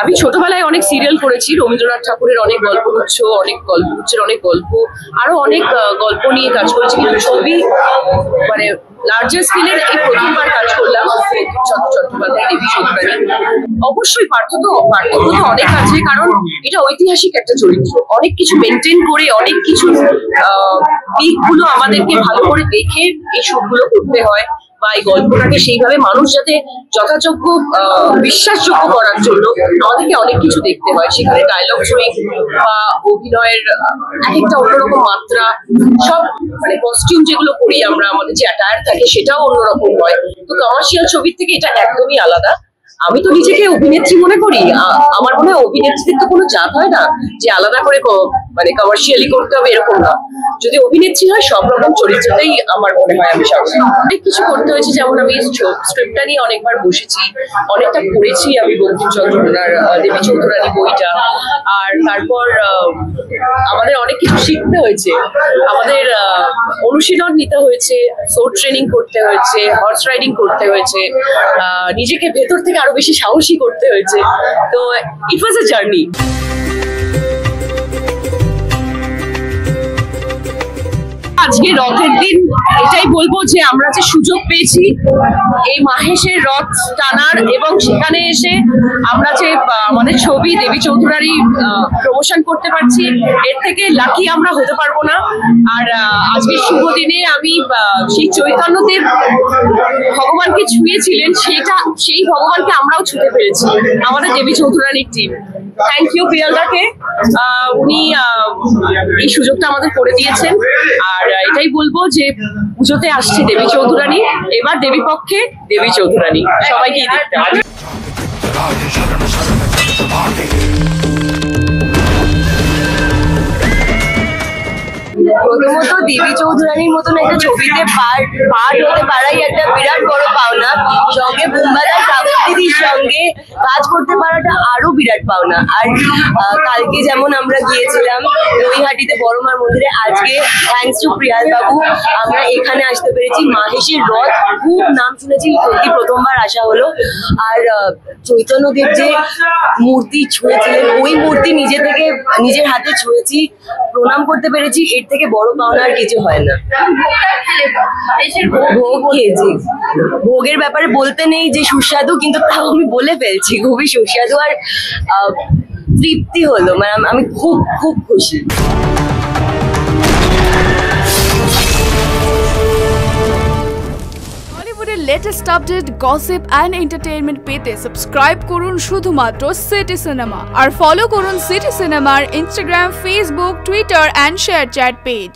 আমি ছোটবেলায় অনেক সিরিয়াল করেছি, রবীন্দ্রনাথ ঠাকুরের অনেক গল্পগুচ্ছের অনেক গল্প, আরো অনেক গল্প নিয়ে কাজ করেছি, কিন্তু ছবি মানে লার্জার স্কেলের এই প্রথমবার কাজ করলাম চট্টোপাধ্যায়, দেবী চৌধুরানী। অবশ্যই পার্থক্য তো অনেক আছে, কারণ এটা ঐতিহাসিক একটা চরিত্র, অনেক কিছু মেনটেন করে, অনেক কিছু দিকগুলো আমাদেরকে ভালো করে দেখে এই শুটগুলো করতে হয়, বা এই গল্পটাকে সেইভাবে মানুষ যাতে যথাযোগ্য বিশ্বাসযোগ্য করার জন্য আমাদেরকে অনেক কিছু দেখতে হয়। সেখানে ডায়লগ সুইং বা অভিনয়ের এক একটা অন্যরকম মাত্রা, সব মানে কস্টিউম যেগুলো করি আমরা, আমাদের যে অ্যাটায়ার থাকে সেটাও অন্যরকম হয়। তো কমার্শিয়াল ছবির থেকে এটা একদমই আলাদা। আমি তো নিজেকে অভিনেত্রী মনে করি, আমার মনে হয় অভিনেত্রীদের তো কোনো জাত হয় না যে আলাদা করে মানে কমার্শিয়ালি করতে হবে, এরকম না। যদি অভিনেত্রী হয় সব রকম চরিত্রটাই আমার মনে হয় আমি সামনে। অনেক কিছু করতে হয়েছে, যেমন আমি স্ক্রিপ্টটা নিয়ে অনেকবার বসেছি, অনেকটা পড়েছি আমি বঙ্কিমচন্দ্র ওনার দেবী চৌধুরানী বইটা, আর তারপর আমাদের অনেক কিছু শিখতে হয়েছে, আমাদের অনুশীলন নিতে হয়েছে, সোর্ট ট্রেনিং করতে হয়েছে, হর্স রাইডিং করতে হয়েছে, নিজেকে ভেতর থেকে আরো বেশি সাহসী করতে হয়েছে। তো ইট ওয়াজ আ জার্নি। আজকে রথের দিন এটাই বলবো যে আমরা যে সুযোগ পেয়েছি এই মাহেশের রথ টানার, এবং সেখানে এসে আমরা যে আমাদের ছবি দেবী চৌধুরানী প্রমোশন করতে পারছি, এর থেকে লাকি আমরা হতে পারবো না। আর আজকের শুভ দিনে আমি সেই চৈতন্যদেব ভগবানকে ছুঁয়েছিলেন, সেই ভগবানকে আমরাও ছুঁতে পেরেছি, আমাদের দেবী চৌধুরানীর টিম। থ্যাংক ইউ পিয়ালদাকে, উনি এই সুযোগটা আমাদের করে দিয়েছেন। আর এটাই বলবো যে পুজোতে আসছে দেবী চৌধুরানী, এবার দেবী পক্ষে দেবী চৌধুরানী, সবাইকে দেখতে হবে। প্রথমত দেবী চৌধুরানীর মতন একটা ছবিতে পার্ট হতে পারাই একটা বিরাট বড় পাওনা, সঙ্গে বুম্বাদার দিদির সঙ্গে কাজ করতে পারাটা আরো বিরাট পাওনা। আর কালকে যেমন আমরা গিয়েছিলাম দইহাটিতে বড়মার মন্দিরে, আজকে থ্যাঙ্কস টু প্রিয়াল বাবু আমরা এখানে আসতে পেরেছি। মাহেশের রথ খুব নাম শুনেছি, সত্যি প্রথমবার আসা হলো। আর চৈতন্যদেব যে মূর্তি ছুঁয়েছিলেন, ওই মূর্তি নিজের হাতে ছুঁয়েছি, প্রণাম করতে পেরেছি, এর থেকে বড় পাওনা আর কিছু হয় না। ভোগ খেয়েছি, ভোগের ব্যাপারে বলতে নেই যে সুস্বাদু, কিন্তু তাও আমি বলে ফেলছি খুবই সুস্বাদু। আর তৃপ্তি হলো, মানে আমি খুব খুব খুশি। বলিউডের latest update, gossip and entertainment পেতে সাবস্ক্রাইব করুন শুধুমাত্র সিটি সিনেমা, আর ফলো করুন সিটি সিনেমার Instagram, Facebook, Twitter and share chat page.